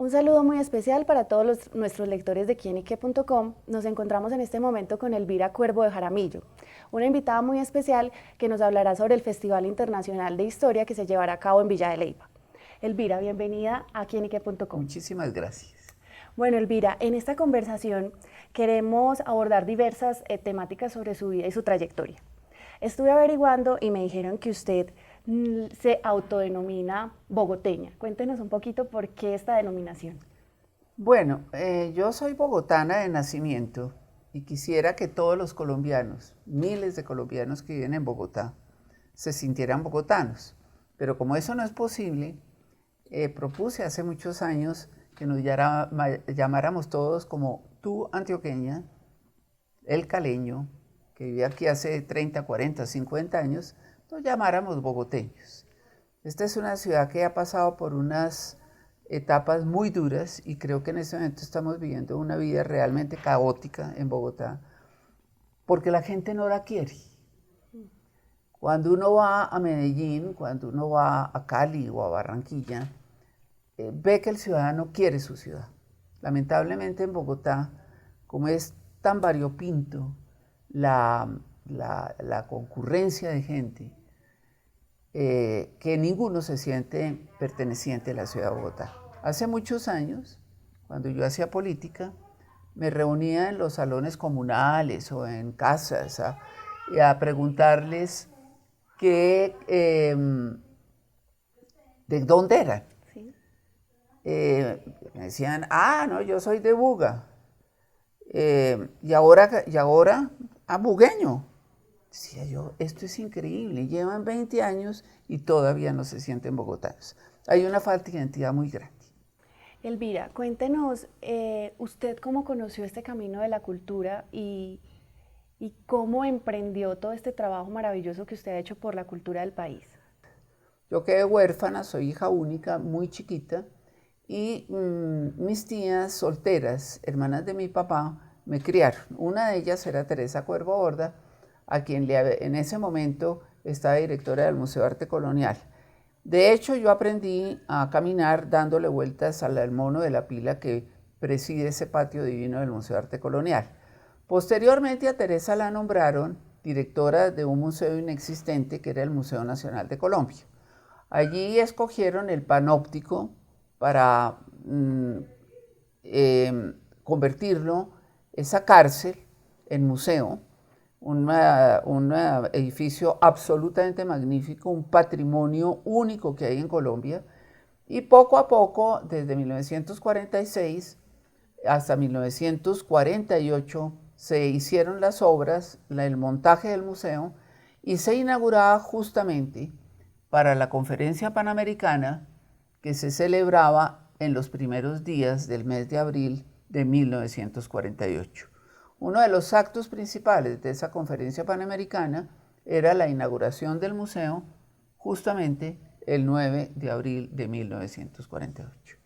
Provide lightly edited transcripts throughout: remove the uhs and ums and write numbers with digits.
Un saludo muy especial para todos nuestros lectores de quienique.com. Nos encontramos en este momento con Elvira Cuervo de Jaramillo, una invitada muy especial que nos hablará sobre el Festival Internacional de Historia que se llevará a cabo en Villa de Leyva. Elvira, bienvenida a quienique.com. Muchísimas gracias. Bueno, Elvira, en esta conversación queremos abordar diversas temáticas sobre su vida y su trayectoria. Estuve averiguando y me dijeron que usted se autodenomina bogoteña. Cuéntenos un poquito por qué esta denominación. Bueno, yo soy bogotana de nacimiento y quisiera que todos los colombianos, miles de colombianos que viven en Bogotá, se sintieran bogotanos. Pero como eso no es posible, propuse hace muchos años que nos llamáramos todos como tú antioqueña, el caleño, que vive aquí hace 30, 40, 50 años, nos llamáramos bogoteños. Esta es una ciudad que ha pasado por unas etapas muy duras y creo que en este momento estamos viviendo una vida realmente caótica en Bogotá porque la gente no la quiere. Cuando uno va a Medellín, cuando uno va a Cali o a Barranquilla, ve que el ciudadano quiere su ciudad. Lamentablemente en Bogotá, como es tan variopinto la concurrencia de gente, que ninguno se siente perteneciente a la ciudad de Bogotá. Hace muchos años, cuando yo hacía política, me reunía en los salones comunales o en casas a preguntarles de dónde eran. ¿Sí? Me decían, no, yo soy de Buga. Y ahora, bugueño. Decía yo, esto es increíble, llevan 20 años y todavía no se sienten bogotanos. Hay una falta de identidad muy grande. Elvira, cuéntenos, usted cómo conoció este camino de la cultura y cómo emprendió todo este trabajo maravilloso que usted ha hecho por la cultura del país. Yo quedé huérfana, soy hija única, muy chiquita, y mis tías solteras, hermanas de mi papá, me criaron. Una de ellas era Teresa Cuervo Borda, a quien en ese momento estaba directora del Museo de Arte Colonial. De hecho, yo aprendí a caminar dándole vueltas al mono de la pila que preside ese patio divino del Museo de Arte Colonial. Posteriormente a Teresa la nombraron directora de un museo inexistente que era el Museo Nacional de Colombia. Allí escogieron el panóptico para convertirlo, esa cárcel, en museo. Un edificio absolutamente magnífico, un patrimonio único que hay en Colombia. Y poco a poco, desde 1946 hasta 1948, se hicieron las obras, el montaje del museo, y se inauguraba justamente para la Conferencia Panamericana que se celebraba en los primeros días del mes de abril de 1948. Uno de los actos principales de esa conferencia panamericana era la inauguración del museo justamente el 9 de abril de 1948.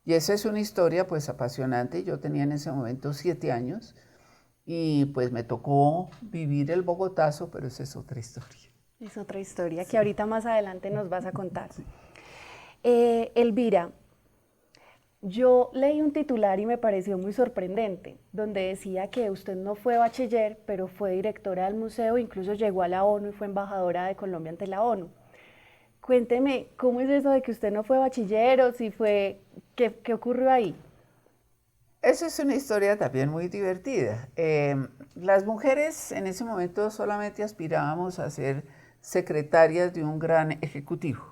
Y esa es una historia pues apasionante. Yo tenía en ese momento 7 años y pues me tocó vivir el Bogotazo, pero esa es otra historia. Es otra historia que ahorita más adelante nos vas a contar. Sí. Elvira, yo leí un titular y me pareció muy sorprendente, donde decía que usted no fue bachiller, pero fue directora del museo, incluso llegó a la ONU y fue embajadora de Colombia ante la ONU. Cuénteme, ¿cómo es eso de que usted no fue bachiller o si fue, qué ocurrió ahí? Esa es una historia también muy divertida. Las mujeres en ese momento solamente aspirábamos a ser secretarias de un gran ejecutivo.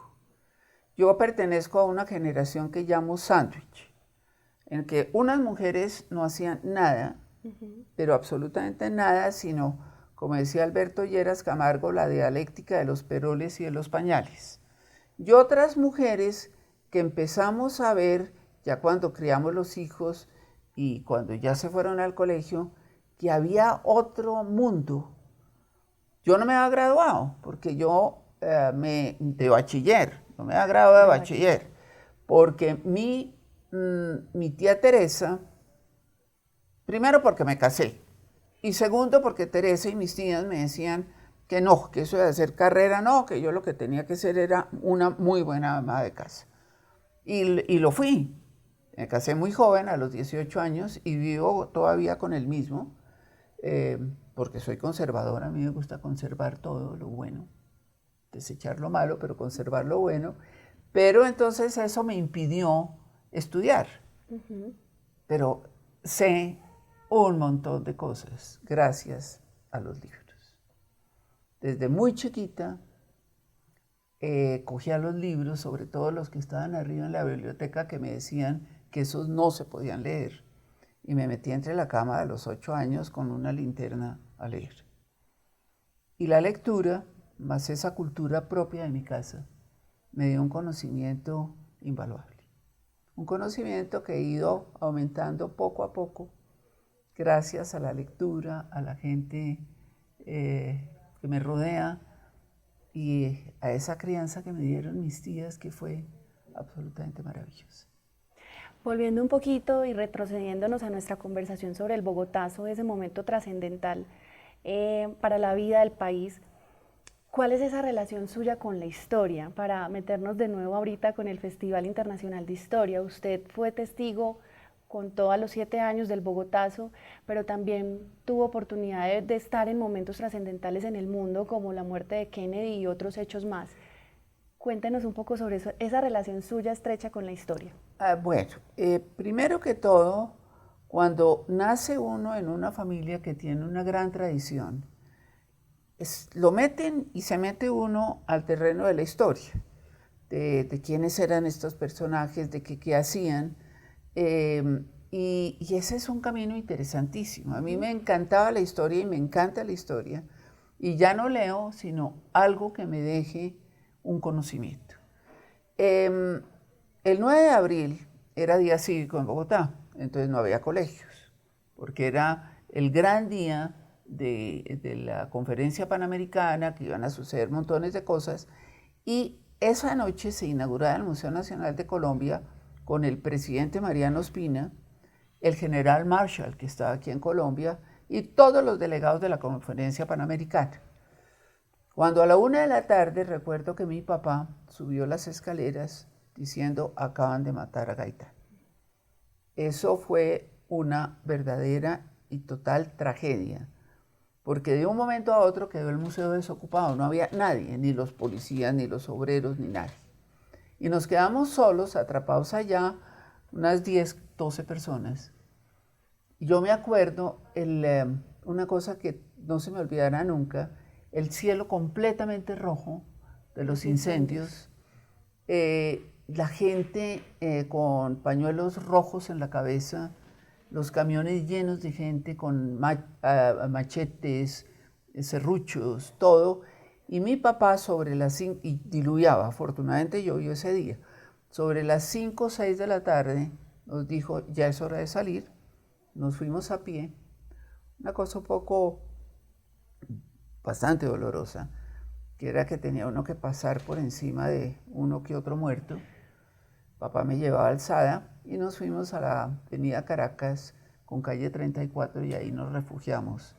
Yo pertenezco a una generación que llamo sándwich, en que unas mujeres no hacían nada, pero absolutamente nada, sino, como decía Alberto Lleras Camargo, la dialéctica de los peroles y de los pañales. Y otras mujeres que empezamos a ver, ya cuando criamos los hijos y cuando ya se fueron al colegio, que había otro mundo. Yo no me había graduado, porque yo de bachiller, no me había graduado de bachiller, porque mi tía Teresa, primero porque me casé, y segundo porque Teresa y mis tías me decían que no, que eso de hacer carrera no, que yo lo que tenía que ser era una muy buena ama de casa. Y lo fui. Me casé muy joven, a los 18 años, y vivo todavía con el mismo, porque soy conservadora, a mí me gusta conservar todo lo bueno, desechar lo malo, pero conservar lo bueno. Pero entonces eso me impidió estudiar. Pero sé un montón de cosas gracias a los libros. Desde muy chiquita cogía los libros, sobre todo los que estaban arriba en la biblioteca, que me decían que esos no se podían leer. Y me metí entre la cama a los 8 años con una linterna a leer. Y la lectura, más esa cultura propia de mi casa, me dio un conocimiento invaluable. Un conocimiento que he ido aumentando poco a poco gracias a la lectura, a la gente que me rodea y a esa crianza que me dieron mis tías, que fue absolutamente maravillosa. Volviendo un poquito y retrocediéndonos a nuestra conversación sobre el Bogotazo, ese momento trascendental para la vida del país, ¿cuál es esa relación suya con la historia? Para meternos de nuevo ahorita con el Festival Internacional de Historia, usted fue testigo con todos los 7 años del Bogotazo, pero también tuvo oportunidad de estar en momentos trascendentales en el mundo, como la muerte de Kennedy y otros hechos más. Cuéntenos un poco sobre eso, esa relación suya estrecha con la historia. Bueno, primero que todo, cuando nace uno en una familia que tiene una gran tradición, lo meten y se mete uno al terreno de la historia, de quiénes eran estos personajes, de qué hacían. Y ese es un camino interesantísimo. A mí me encantaba la historia y me encanta la historia. Y ya no leo, sino algo que me deje un conocimiento. El 9 de abril era día cívico en Bogotá, entonces no había colegios, porque era el gran día de la conferencia panamericana, que iban a suceder montones de cosas, y esa noche se inauguraba el Museo Nacional de Colombia con el presidente Mariano Ospina, el general Marshall, que estaba aquí en Colombia, y todos los delegados de la conferencia panamericana. Cuando a la 1 de la tarde recuerdo que mi papá subió las escaleras diciendo: acaban de matar a Gaitán. Eso fue una verdadera y total tragedia, porque de un momento a otro quedó el museo desocupado, no había nadie, ni los policías, ni los obreros, ni nadie. Y nos quedamos solos, atrapados allá, unas 10, 12 personas. Y yo me acuerdo una cosa que no se me olvidará nunca, el cielo completamente rojo de los incendios, la gente con pañuelos rojos en la cabeza, los camiones llenos de gente con machetes, serruchos, todo. Y mi papá sobre las 5, y diluviaba, afortunadamente llovió ese día, sobre las 5 o 6 de la tarde nos dijo: ya es hora de salir. Nos fuimos a pie, una cosa un poco bastante dolorosa, que era que tenía uno que pasar por encima de uno que otro muerto. Papá me llevaba alzada y nos fuimos a la avenida Caracas con calle 34 y ahí nos refugiamos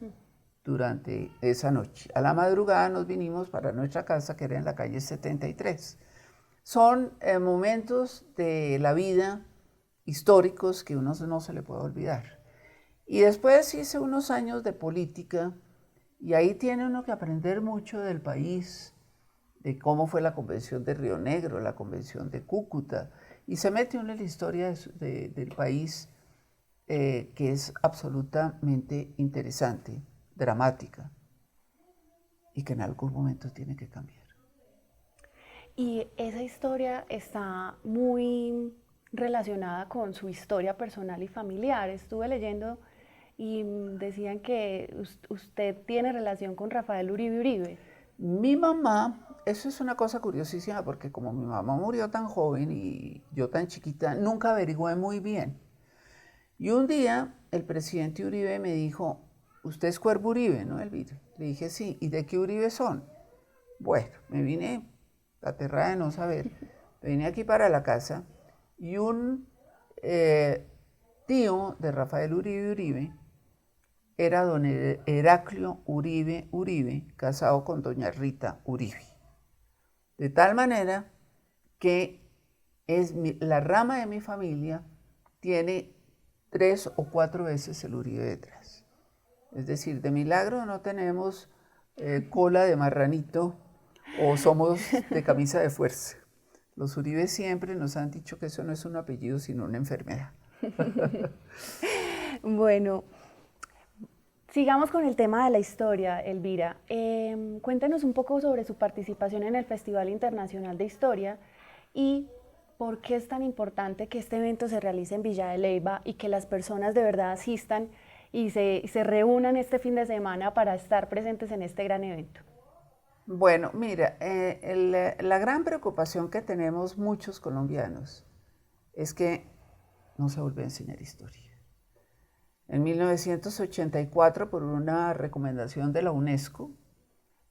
durante esa noche. A la madrugada nos vinimos para nuestra casa, que era en la calle 73. Son momentos de la vida históricos que uno no se le puede olvidar. Y después hice unos años de política y ahí tiene uno que aprender mucho del país, de cómo fue la convención de Río Negro, la convención de Cúcuta, y se mete uno en la historia del país, que es absolutamente interesante, dramática, y que en algún momento tiene que cambiar. Y esa historia está muy relacionada con su historia personal y familiar. Estuve leyendo y decían que usted tiene relación con Rafael Uribe Uribe. Mi mamá, eso es una cosa curiosísima, porque como mi mamá murió tan joven y yo tan chiquita, nunca averigüé muy bien. Y un día el presidente Uribe me dijo: usted es Cuervo Uribe, ¿no, Elvira? Le dije: sí. ¿Y de qué Uribe son? Bueno, me vine aterrada de no saber. Me vine aquí para la casa y un tío de Rafael Uribe Uribe era don Heraclio Uribe Uribe, casado con doña Rita Uribe. De tal manera que es la rama de mi familia tiene 3 o 4 veces el Uribe detrás. Es decir, de milagro no tenemos cola de marranito o somos de camisa de fuerza. Los Uribe siempre nos han dicho que eso no es un apellido, sino una enfermedad. Bueno, sigamos con el tema de la historia, Elvira. Cuéntenos un poco sobre su participación en el Festival Internacional de Historia y por qué es tan importante que este evento se realice en Villa de Leyva y que las personas de verdad asistan y se reúnan este fin de semana para estar presentes en este gran evento. Bueno, mira, la gran preocupación que tenemos muchos colombianos es que no se vuelve a enseñar historia. En 1984, por una recomendación de la UNESCO,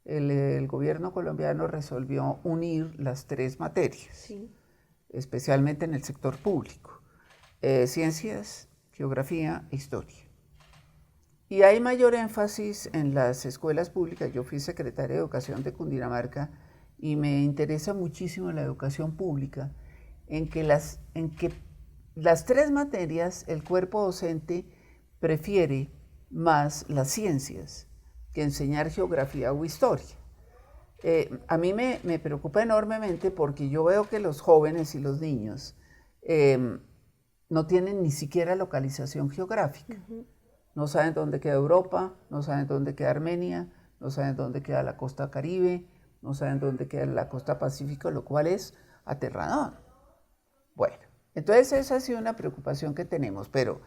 el gobierno colombiano resolvió unir las 3 materias, Sí. especialmente en el sector público, ciencias, geografía e historia. Y hay mayor énfasis en las escuelas públicas. Yo fui secretaria de Educación de Cundinamarca y me interesa muchísimo la educación pública, en que las 3 materias el cuerpo docente prefiere más las ciencias que enseñar geografía o historia. A mí me preocupa enormemente porque yo veo que los jóvenes y los niños no tienen ni siquiera localización geográfica. No saben dónde queda Europa, no saben dónde queda Armenia, no saben dónde queda la costa Caribe, no saben dónde queda la costa Pacífico, lo cual es aterrador. Bueno, entonces esa ha sido una preocupación que tenemos, pero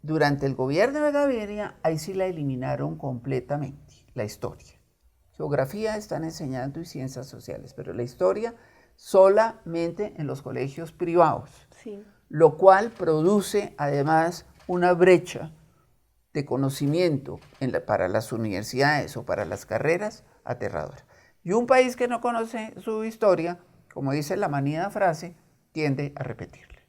durante el gobierno de Gaviria, ahí sí la eliminaron completamente, la historia. Geografía están enseñando y ciencias sociales, pero la historia solamente en los colegios privados, Sí. lo cual produce además una brecha de conocimiento para las universidades o para las carreras aterradora. Y un país que no conoce su historia, como dice la manida frase, tiende a repetirla.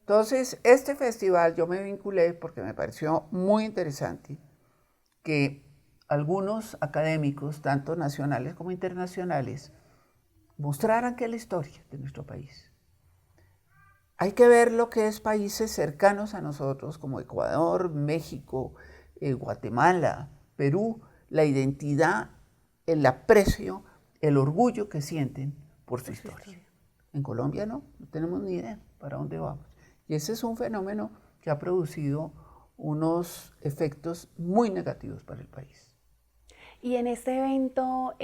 Entonces, este festival yo me vinculé porque me pareció muy interesante que algunos académicos, tanto nacionales como internacionales, mostraran qué es la historia de nuestro país. Hay que ver lo que es países cercanos a nosotros, como Ecuador, México, Guatemala, Perú, la identidad, el aprecio, el orgullo que sienten por su historia. En Colombia no tenemos ni idea para dónde vamos. Y ese es un fenómeno que ha producido unos efectos muy negativos para el país. Y en este evento,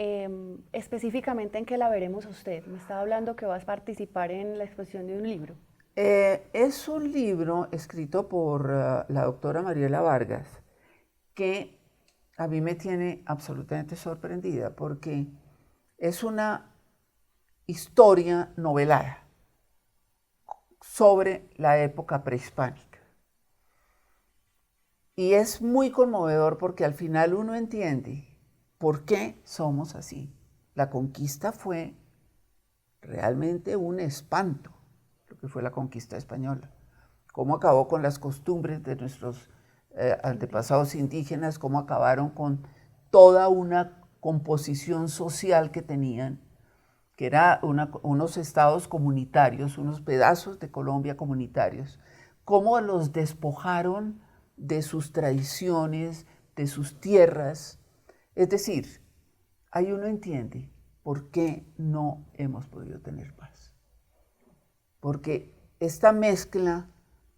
específicamente, ¿en qué la veremos usted? Me estaba hablando que vas a participar en la exposición de un libro. Es un libro escrito por la doctora Mariela Vargas que a mí me tiene absolutamente sorprendida porque es una historia novelada sobre la época prehispánica. Y es muy conmovedor porque al final uno entiende por qué somos así. La conquista fue realmente un espanto, lo que fue la conquista española. Cómo acabó con las costumbres de nuestros antepasados indígenas, cómo acabaron con toda una composición social que tenían, que era unos estados comunitarios, unos pedazos de Colombia comunitarios, cómo los despojaron de sus tradiciones, de sus tierras. Es decir, ahí uno entiende por qué no hemos podido tener paz. Porque esta mezcla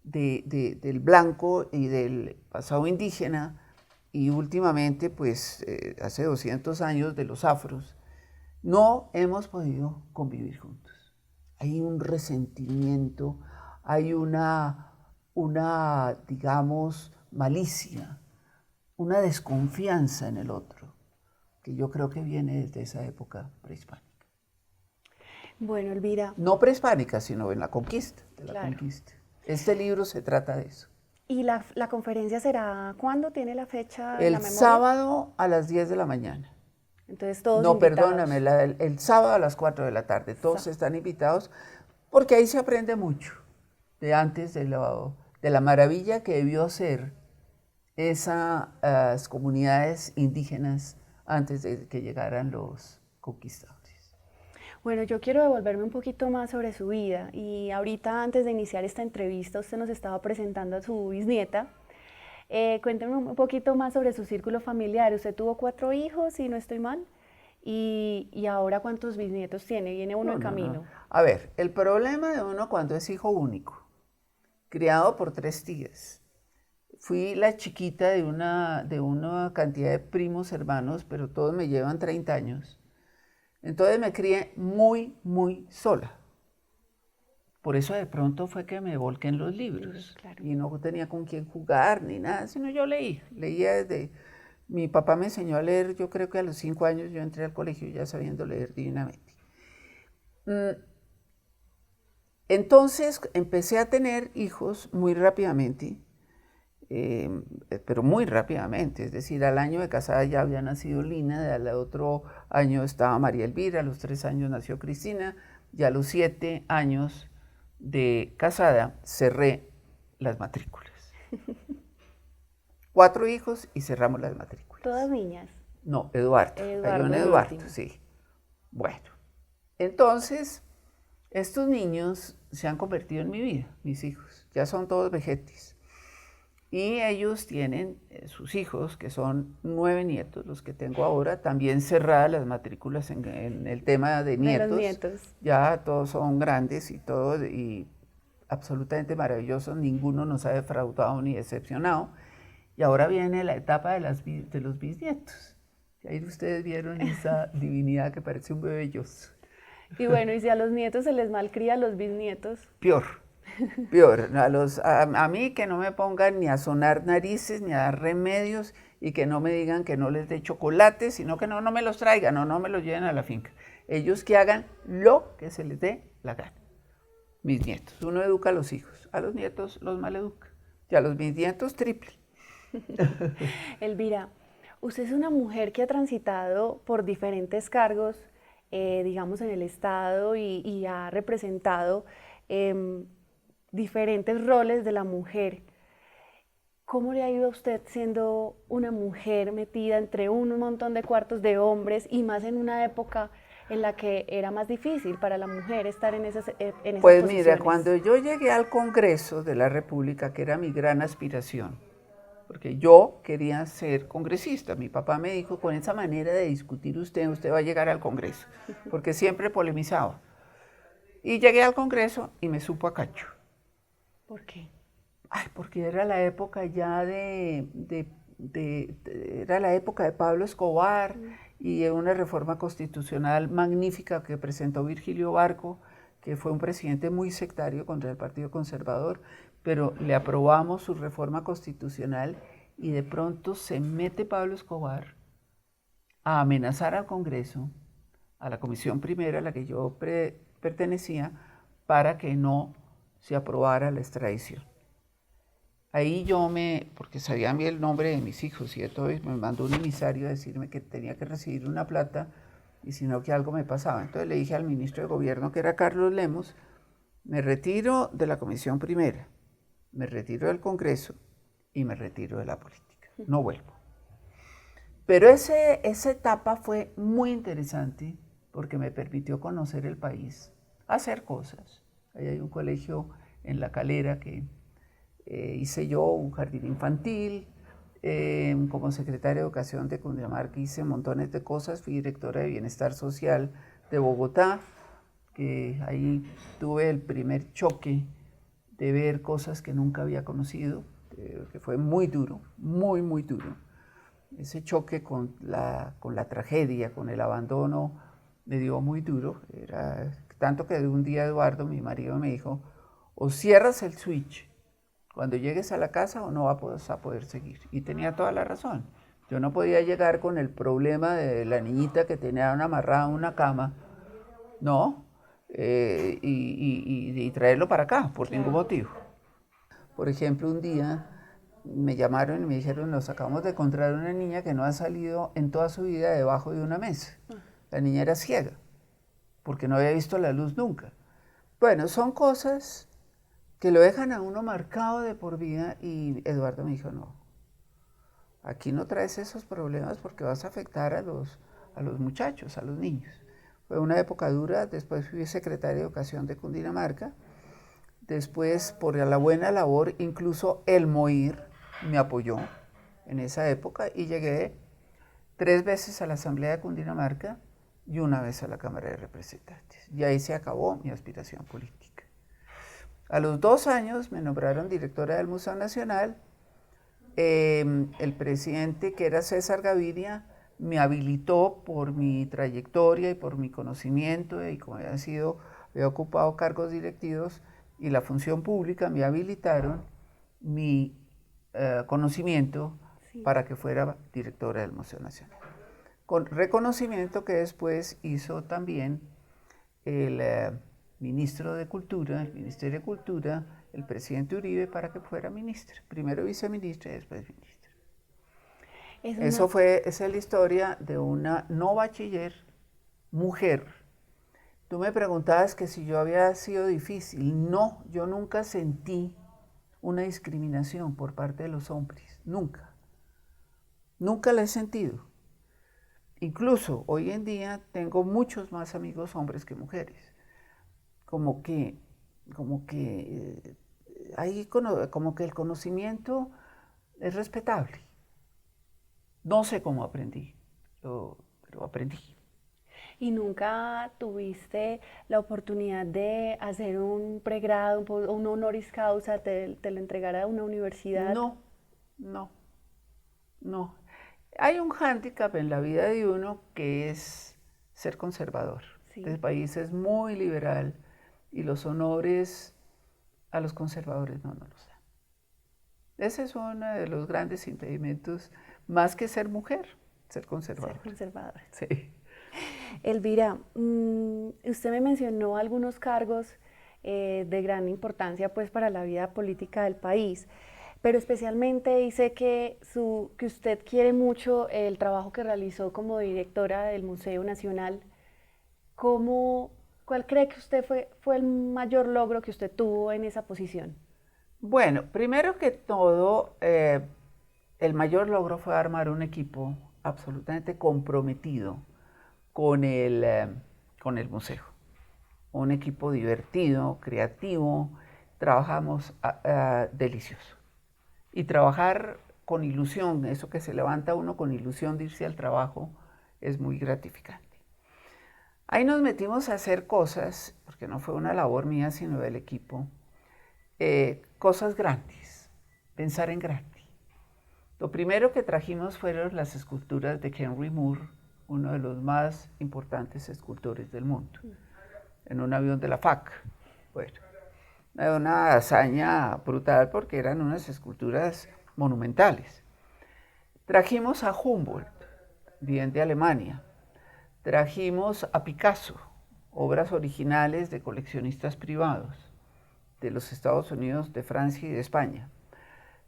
del blanco y del pasado indígena, y últimamente, pues, hace 200 años de los afros, no hemos podido convivir juntos. Hay un resentimiento, hay una digamos, malicia, una desconfianza en el otro, que yo creo que viene desde esa época prehispánica. Bueno, Elvira. No prehispánica, sino en la conquista, de la Claro. conquista. Este libro se trata de eso. ¿Y la conferencia será cuándo? ¿Tiene la fecha en la El memoria? sábado a las 10 de la mañana. Entonces todos No, invitados. perdóname, el sábado a las 4 de la tarde. Todos están invitados porque ahí se aprende mucho de antes de la maravilla que debió ser esas comunidades indígenas antes de que llegaran los conquistadores. Bueno, yo quiero devolverme un poquito más sobre su vida y ahorita antes de iniciar esta entrevista usted nos estaba presentando a su bisnieta. Cuénteme un poquito más sobre su círculo familiar. Usted tuvo 4 hijos, si no estoy mal, y ahora ¿cuántos bisnietos tiene? ¿Viene uno No, en no, no. camino? A ver, el problema de uno cuando es hijo único, criado por 3 tías. Fui la chiquita de una cantidad de primos hermanos, pero todos me llevan 30 años. Entonces me crié muy, muy sola. Por eso de pronto fue que me volqué en los libros. Claro. Y no tenía con quién jugar ni nada, sino yo leía desde... Mi papá me enseñó a leer, yo creo que a los 5 años yo entré al colegio ya sabiendo leer divinamente. Entonces empecé a tener hijos muy rápidamente, pero muy rápidamente, es decir, al año de casada ya había nacido Lina, al otro año estaba María Elvira, a los 3 años nació Cristina, y a los 7 años de casada cerré las matrículas. 4 hijos y cerramos las matrículas. ¿Todas niñas? No, Eduardo, cayó en el Eduardo, último. sí. Bueno, entonces estos niños se han convertido en mi vida, mis hijos, ya son todos vejetes. Y ellos tienen sus hijos, que son 9 nietos, los que tengo ahora, también cerradas las matrículas en el tema de nietos. De los nietos. Ya todos son grandes y todos, y absolutamente maravillosos, ninguno nos ha defraudado ni decepcionado. Y ahora viene la etapa de los bisnietos. Y ahí ustedes vieron esa divinidad que parece un bebelloso. Y bueno, y si a los nietos se les malcría a los bisnietos. Peor. Peor, a mí que no me pongan ni a sonar narices, ni a dar remedios, y que no me digan que no les dé chocolate, sino que no me los traigan, no me los lleven a la finca. Ellos que hagan lo que se les dé la gana. Mis nietos, uno educa a los hijos, a los nietos los maleduca, y a los bisnietos triple. Elvira, usted es una mujer que ha transitado por diferentes cargos, digamos, en el Estado y ha representado diferentes roles de la mujer. ¿Cómo le ha ido a usted siendo una mujer metida entre un montón de cuartos de hombres y más en una época en la que era más difícil para la mujer estar en esas Pues posiciones? mira, cuando yo llegué al Congreso de la República, que era mi gran aspiración, porque yo quería ser congresista, mi papá me dijo, con esa manera de discutir usted va a llegar al Congreso, porque siempre polemizaba. Y llegué al Congreso y me supo a cacho. ¿Por qué? Ay, porque era la época ya era la época de Pablo Escobar y de una reforma constitucional magnífica que presentó Virgilio Barco, que fue un presidente muy sectario contra el Partido Conservador, pero le aprobamos su reforma constitucional y de pronto se mete Pablo Escobar a amenazar al Congreso, a la Comisión Primera a la que yo pertenecía, para que no se aprobara la extradición. Ahí porque sabían bien el nombre de mis hijos y de todo, me mandó un emisario a decirme que tenía que recibir una plata y si no que algo me pasaba. Entonces le dije al ministro de Gobierno, que era Carlos Lemos, me retiro de la Comisión Primera, me retiro del Congreso y me retiro de la política. No vuelvo. Pero esa etapa fue muy interesante porque me permitió conocer el país, hacer cosas. Ahí hay un colegio en La Calera que hice yo, un jardín infantil, como secretaria de Educación de Cundinamarca hice montones de cosas, fui directora de Bienestar Social de Bogotá, que ahí tuve el primer choque de ver cosas que nunca había conocido, que fue muy duro, muy, muy duro. Ese choque con la tragedia, con el abandono, me dio muy duro. Era tanto que de un día Eduardo, mi marido, me dijo, o cierras el switch cuando llegues a la casa o no vas a poder seguir. Y tenía toda la razón. Yo no podía llegar con el problema de la niñita que tenía amarrada en una cama, ¿no? Y traerlo para acá, por ningún motivo. Por ejemplo, un día me llamaron y me dijeron, nos acabamos de encontrar una niña que no ha salido en toda su vida debajo de una mesa. La niña era ciega, porque no había visto la luz nunca. Bueno, son cosas que lo dejan a uno marcado de por vida y Eduardo me dijo, no, aquí no traes esos problemas porque vas a afectar a los muchachos, a los niños. Fue una época dura, después fui secretaria de Educación de Cundinamarca, después por la buena labor, incluso el MOIR me apoyó en esa época y llegué 3 veces a la Asamblea de Cundinamarca y una vez a la Cámara de Representantes. Y ahí se acabó mi aspiración política. A los 2 años me nombraron directora del Museo Nacional. El presidente, que era César Gaviria, me habilitó por mi trayectoria y por mi conocimiento y como había ocupado cargos directivos y la función pública, me habilitaron mi conocimiento para que fuera directora del Museo Nacional. Con reconocimiento que después hizo también el ministro de Cultura, el Ministerio de Cultura, el presidente Uribe, para que fuera ministra. Primero viceministra y después ministra. Esa es la historia de una no bachiller, mujer. Tú me preguntabas que si yo había sido difícil. No, yo nunca sentí una discriminación por parte de los hombres, nunca. Nunca la he sentido. Incluso hoy en día tengo muchos más amigos hombres que mujeres. Como que el conocimiento es respetable. No sé cómo aprendí, pero aprendí. ¿Y nunca tuviste la oportunidad de hacer un pregrado, un honoris causa, te lo entregara a una universidad? No. Hay un hándicap en la vida de uno que es ser conservador. Sí. Este país es muy liberal y los honores a los conservadores no nos los dan. Ese es uno de los grandes impedimentos, más que ser mujer, ser conservadora. Ser conservadora. Sí. Elvira, usted me mencionó algunos cargos de gran importancia pues, para la vida política del país, pero especialmente dice que usted quiere mucho el trabajo que realizó como directora del Museo Nacional. ¿Cuál cree que usted fue el mayor logro que usted tuvo en esa posición? Bueno, primero que todo, el mayor logro fue armar un equipo absolutamente comprometido con el museo. Un equipo divertido, creativo, trabajamos delicioso. Y trabajar con ilusión, eso que se levanta uno con ilusión de irse al trabajo, es muy gratificante. Ahí nos metimos a hacer cosas, porque no fue una labor mía, sino del equipo, cosas grandes, pensar en grande. Lo primero que trajimos fueron las esculturas de Henry Moore, uno de los más importantes escultores del mundo, en un avión de la FAC. Bueno, una hazaña brutal porque eran unas esculturas monumentales. Trajimos a Humboldt, bien de Alemania. Trajimos a Picasso, obras originales de coleccionistas privados de los Estados Unidos, de Francia y de España.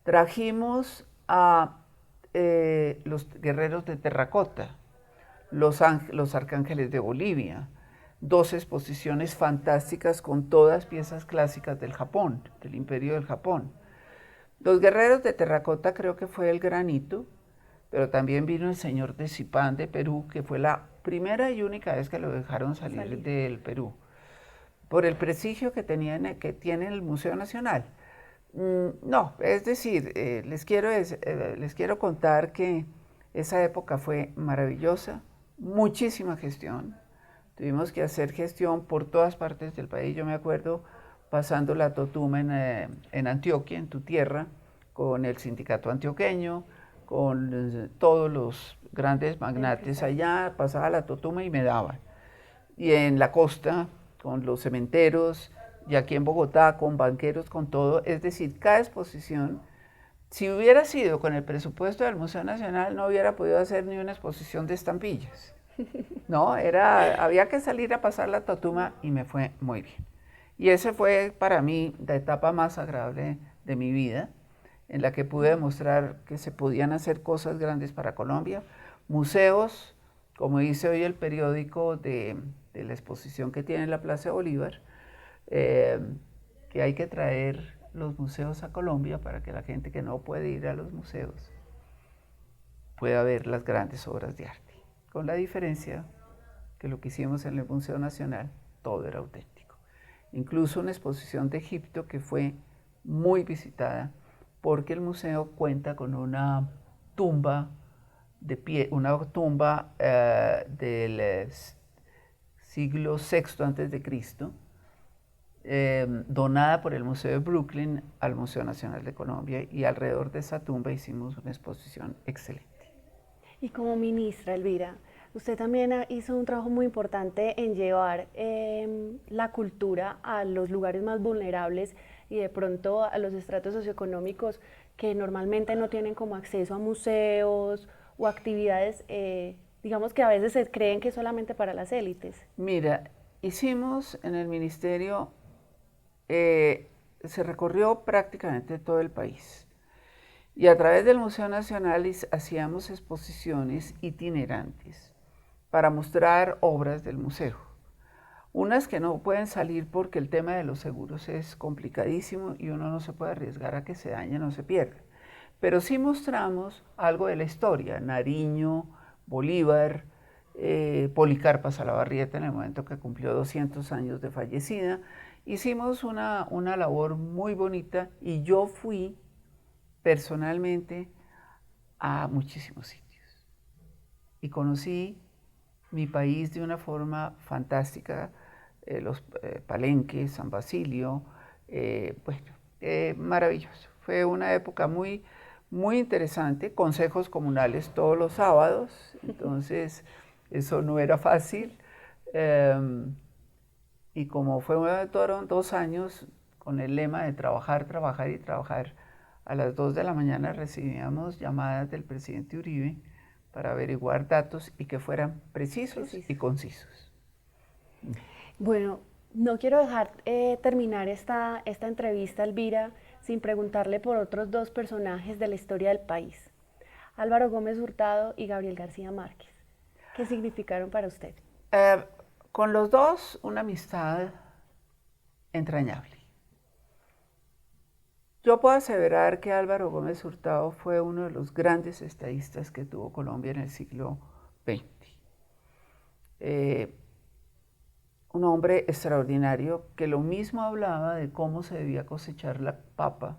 Trajimos a los guerreros de terracota, los arcángeles de Bolivia, 2 exposiciones fantásticas con todas piezas clásicas del Japón, del Imperio del Japón. Los guerreros de terracota creo que fue el granito, pero también vino el señor de Zipán de Perú, que fue la primera y única vez que lo dejaron salir del Perú, por el prestigio que tiene el Museo Nacional. No, es decir, les quiero contar que esa época fue maravillosa, muchísima gestión. Tuvimos que hacer gestión por todas partes del país. Yo me acuerdo pasando la Totuma en Antioquia, en tu tierra, con el sindicato antioqueño, con todos los grandes magnates allá, pasaba la Totuma y me daban. Y en la costa, con los cementeros, y aquí en Bogotá, con banqueros, con todo. Es decir, cada exposición, si hubiera sido con el presupuesto del Museo Nacional, no hubiera podido hacer ni una exposición de estampillas. No, había que salir a pasar la Totuma y me fue muy bien. Y esa fue para mí la etapa más agradable de mi vida, en la que pude demostrar que se podían hacer cosas grandes para Colombia. Museos, como dice hoy el periódico de la exposición que tiene en la Plaza de Bolívar, que hay que traer los museos a Colombia para que la gente que no puede ir a los museos pueda ver las grandes obras de arte, con la diferencia que lo que hicimos en el Museo Nacional, todo era auténtico. Incluso una exposición de Egipto que fue muy visitada porque el museo cuenta con una tumba de pie, una tumba del siglo VI antes de Cristo, donada por el Museo de Brooklyn al Museo Nacional de Colombia, y alrededor de esa tumba hicimos una exposición excelente. Y como ministra, Elvira, usted también hizo un trabajo muy importante en llevar la cultura a los lugares más vulnerables y de pronto a los estratos socioeconómicos que normalmente no tienen como acceso a museos o actividades, digamos que a veces se creen que es solamente para las élites. Mira, hicimos en el ministerio, se recorrió prácticamente todo el país. Y a través del Museo Nacional hacíamos exposiciones itinerantes para mostrar obras del museo. Unas que no pueden salir porque el tema de los seguros es complicadísimo y uno no se puede arriesgar a que se dañen o se pierdan. Pero sí mostramos algo de la historia, Nariño, Bolívar, Policarpa Salabarrieta en el momento que cumplió 200 años de fallecida. Hicimos una labor muy bonita y yo fui personalmente a muchísimos sitios y conocí mi país de una forma fantástica, los Palenques, San Basilio, maravilloso. Fue una época muy, muy interesante, consejos comunales todos los sábados, entonces eso no era fácil, y como fueron 2 años con el lema de trabajar, trabajar y trabajar, a las 2 de la mañana recibíamos llamadas del presidente Uribe para averiguar datos y que fueran precisos y concisos. Bueno, no quiero dejar terminar esta entrevista, Elvira, sin preguntarle por otros 2 personajes de la historia del país, Álvaro Gómez Hurtado y Gabriel García Márquez. ¿Qué significaron para usted? Con los dos, una amistad entrañable. Yo puedo aseverar que Álvaro Gómez Hurtado fue uno de los grandes estadistas que tuvo Colombia en el siglo XX. Un hombre extraordinario que lo mismo hablaba de cómo se debía cosechar la papa,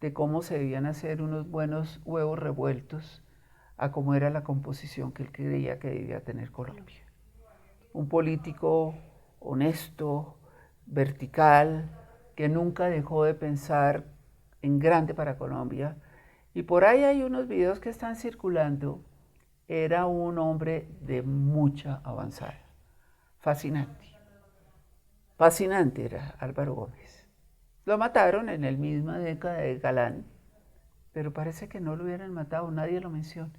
de cómo se debían hacer unos buenos huevos revueltos, a cómo era la composición que él creía que debía tener Colombia. Un político honesto, vertical, que nunca dejó de pensar en grande para Colombia. Y por ahí hay unos videos que están circulando. Era un hombre de mucha avanzada. Fascinante. Fascinante era Álvaro Gómez. Lo mataron en la misma década de Galán, pero parece que no lo hubieran matado, nadie lo menciona.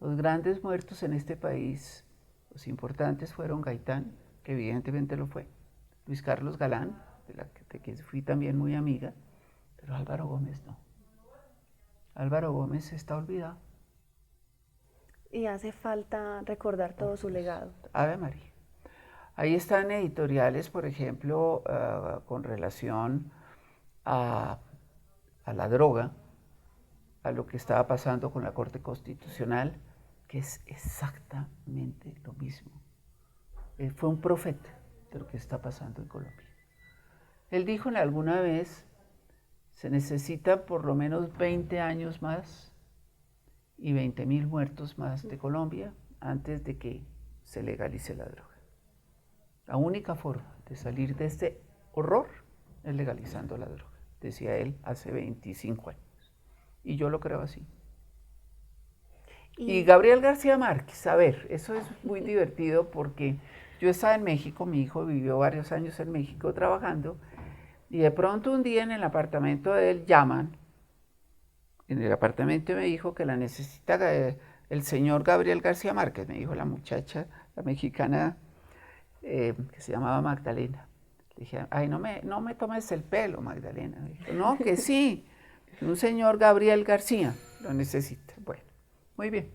Los grandes muertos en este país, los importantes fueron Gaitán, que evidentemente lo fue, Luis Carlos Galán, de quien fui también muy amiga, pero Álvaro Gómez no. Álvaro Gómez está olvidado. Y hace falta recordar todo su legado. Ave María. Ahí están editoriales, por ejemplo, con relación a la droga, a lo que estaba pasando con la Corte Constitucional, que es exactamente lo mismo. Él fue un profeta de lo que está pasando en Colombia. Él dijo alguna vez, se necesita por lo menos 20 años más y 20.000 muertos más de Colombia antes de que se legalice la droga. La única forma de salir de este horror es legalizando la droga, decía él hace 25 años. Y yo lo creo así. Y Gabriel García Márquez, a ver, eso es muy divertido porque yo estaba en México, mi hijo vivió varios años en México trabajando, y de pronto un día en el apartamento de él llaman, en el apartamento me dijo que la necesita el señor Gabriel García Márquez, me dijo la muchacha, la mexicana, que se llamaba Magdalena. Le dije, ay, no me tomes el pelo, Magdalena. Me dijo, no, que sí, un señor Gabriel García lo necesita. Bueno, muy bien.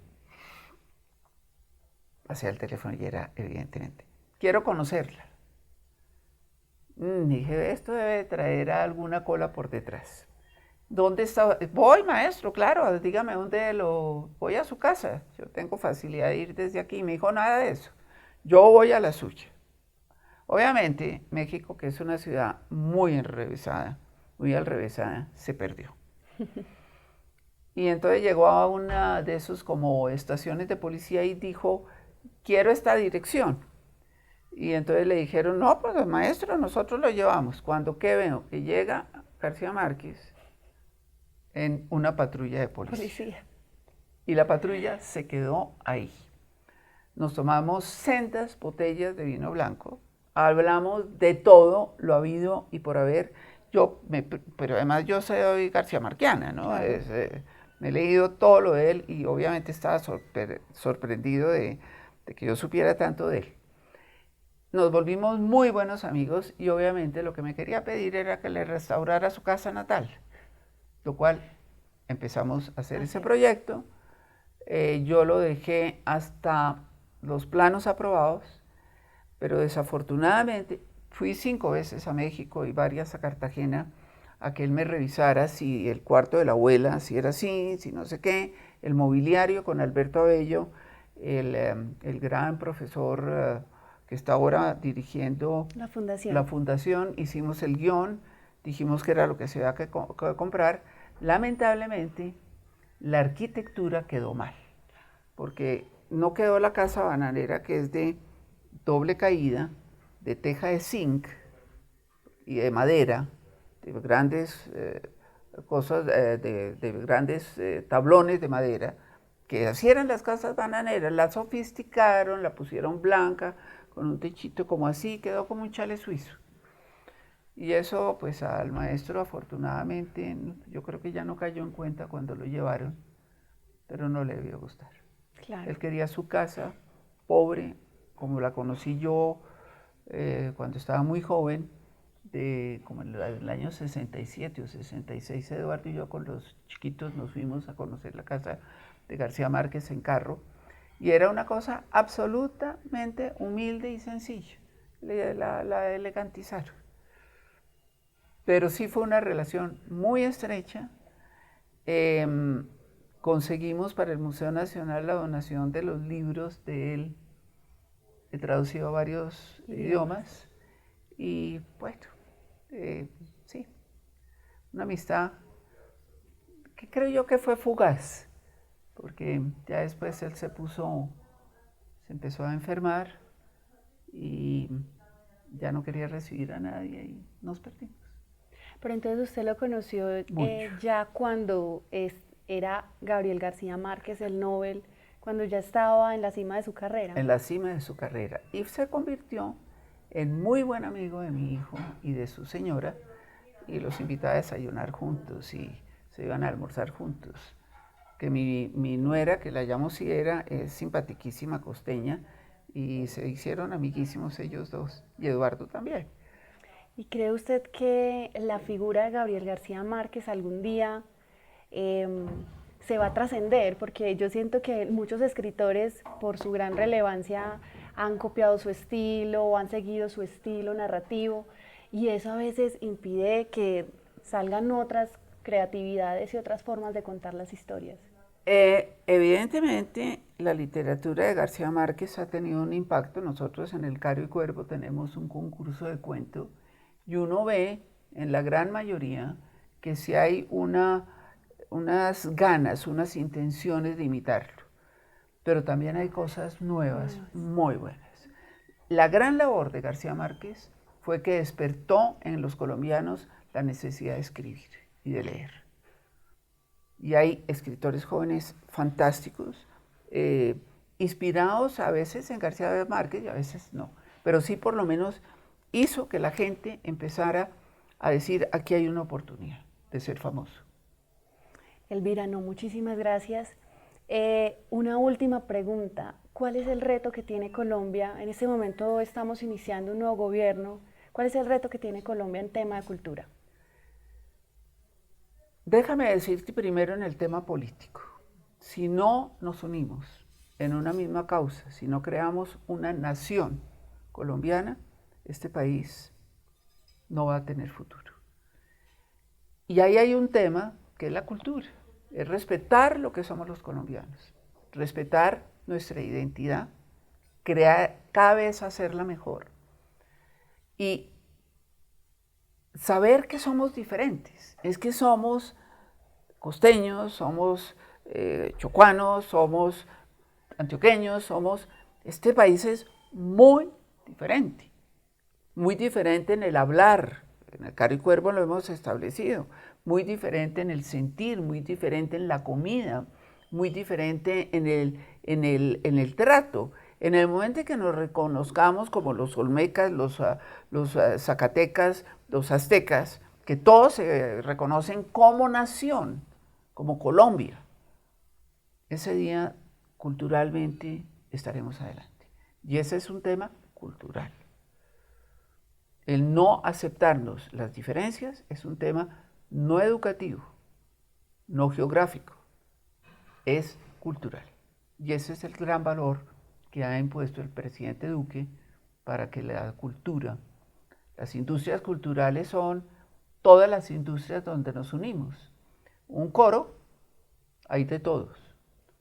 Pasé al teléfono y era, evidentemente, quiero conocerla. Dije, esto debe traer a alguna cola por detrás. ¿Dónde está? Voy, maestro, claro, dígame dónde voy a su casa. Yo tengo facilidad de ir desde aquí. Me dijo, nada de eso. yo voy a la suya. Obviamente, México, que es una ciudad muy enrevesada, muy alrevesada, se perdió. Y entonces llegó a una de esos como estaciones de policía y dijo, quiero esta dirección. Y entonces le dijeron, no, pues maestro, nosotros lo llevamos. Cuando ¿qué veo? Que llega García Márquez en una patrulla de policía. Y la patrulla se quedó ahí. Nos tomamos sendas botellas de vino blanco, hablamos de todo lo habido y por haber. Pero además yo soy García Marquiana, ¿no? Claro. Me he leído todo lo de él y obviamente estaba sorprendido de que yo supiera tanto de él. Nos volvimos muy buenos amigos y obviamente lo que me quería pedir era que le restaurara su casa natal, lo cual empezamos a hacer ese proyecto. Yo lo dejé hasta los planos aprobados, pero desafortunadamente fui 5 veces a México y varias a Cartagena a que él me revisara si el cuarto de la abuela, si era así, si no sé qué, el mobiliario con Alberto Abello, el gran profesor que está ahora dirigiendo la fundación, hicimos el guión, dijimos que era lo que se había que comprar. Lamentablemente, la arquitectura quedó mal, porque no quedó la casa bananera, que es de doble caída, de teja de zinc y de madera, de grandes cosas, de grandes tablones de madera, que así eran las casas bananeras, la sofisticaron, la pusieron blanca, con un techito como así, quedó como un chale suizo. Y eso, pues al maestro afortunadamente, yo creo que ya no cayó en cuenta cuando lo llevaron, pero no le debió gustar. Claro. Él quería su casa, pobre, como la conocí yo cuando estaba muy joven, como en el año 67 o 66, Eduardo y yo con los chiquitos nos fuimos a conocer la casa de García Márquez en carro, y era una cosa absolutamente humilde y sencilla, la elegantizaron. Pero sí fue una relación muy estrecha. Conseguimos para el Museo Nacional la donación de los libros de él, he traducido a varios idiomas, y bueno, sí, una amistad que creo yo que fue fugaz, porque ya después él se empezó a enfermar y ya no quería recibir a nadie y nos perdimos. Pero entonces usted lo conoció ya cuando era Gabriel García Márquez, el Nobel, cuando ya estaba en la cima de su carrera. En la cima de su carrera. Y se convirtió en muy buen amigo de mi hijo y de su señora, y los invitaba a desayunar juntos y se iban a almorzar juntos. Que mi nuera, que la llamo Ciera, es simpatiquísima costeña, y se hicieron amiguísimos ellos dos, y Eduardo también. ¿Y cree usted que la figura de Gabriel García Márquez algún día se va a trascender? Porque yo siento que muchos escritores, por su gran relevancia, han copiado su estilo o han seguido su estilo narrativo, y eso a veces impide que salgan otras creatividades y otras formas de contar las historias. Evidentemente, la literatura de García Márquez ha tenido un impacto. Nosotros en el Caro y Cuervo tenemos un concurso de cuento y uno ve en la gran mayoría que si hay unas ganas, unas intenciones de imitarlo, pero también hay cosas nuevas, muy buenas. La gran labor de García Márquez fue que despertó en los colombianos la necesidad de escribir y de leer. Y hay escritores jóvenes fantásticos, inspirados a veces en García Márquez y a veces no, pero sí por lo menos hizo que la gente empezara a decir, aquí hay una oportunidad de ser famoso. Elvira, no, muchísimas gracias. Una última pregunta. ¿Cuál es el reto que tiene Colombia? En este momento estamos iniciando un nuevo gobierno. ¿Cuál es el reto que tiene Colombia en tema de cultura? Déjame decirte primero en el tema político. Si no nos unimos en una misma causa, si no creamos una nación colombiana, este país no va a tener futuro. Y ahí hay un tema que es la cultura, es respetar lo que somos los colombianos, respetar nuestra identidad, crear, cada vez hacerla mejor. Y saber que somos diferentes, es que somos costeños, somos chocuanos, somos antioqueños, este país es muy diferente en el hablar, en el Caro y Cuervo lo hemos establecido, muy diferente en el sentir, muy diferente en la comida, muy diferente en el trato. En el momento en que nos reconozcamos como los olmecas, los zacatecas, los aztecas, que todos se reconocen como nación, como Colombia, ese día culturalmente estaremos adelante. Y ese es un tema cultural. El no aceptarnos las diferencias es un tema no educativo, no geográfico, es cultural. Y ese es el gran valor que ha impuesto el presidente Duque para que la cultura, las industrias culturales son todas las industrias donde nos unimos. Un coro, hay de todos.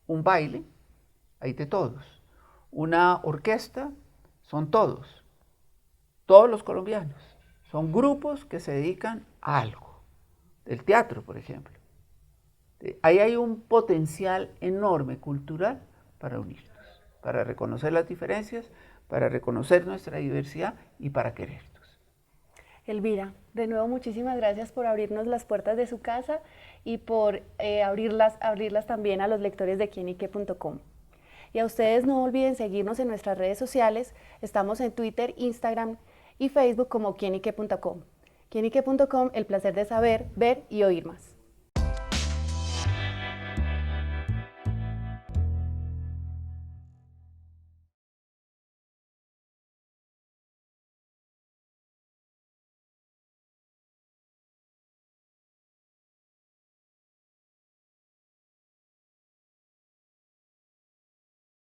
Un baile, hay de todos. Una orquesta, son todos. Todos los colombianos. Son grupos que se dedican a algo. El teatro, por ejemplo. Ahí hay un potencial enorme cultural para unirnos, para reconocer las diferencias, para reconocer nuestra diversidad y para querernos. Elvira, de nuevo muchísimas gracias por abrirnos las puertas de su casa y por abrirlas también a los lectores de quienique.com. Y a ustedes no olviden seguirnos en nuestras redes sociales, estamos en Twitter, Instagram y Facebook como quienique.com. Quienique.com, el placer de saber, ver y oír más.